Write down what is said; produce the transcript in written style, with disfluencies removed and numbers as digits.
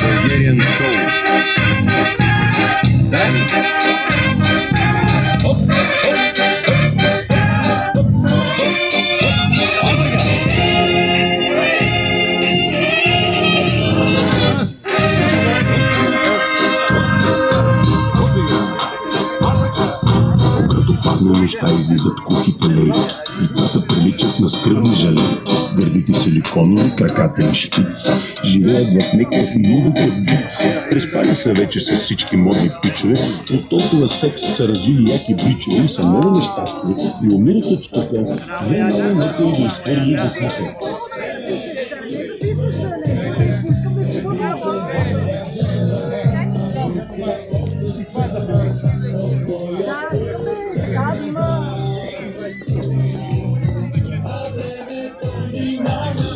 Bulgarian show. Падна неща излизат кухите лейки. Лицата приличат на скръбни жалейки. Гърдите силиконови, краката и шпици. Живеят в някакъв лудокът виц. Преспали са вече с всички модни пичове. От толкова секс са развили яки бричове и са много нещастни и умират от скука. Не е много някой да изхвърли да слуша. Да,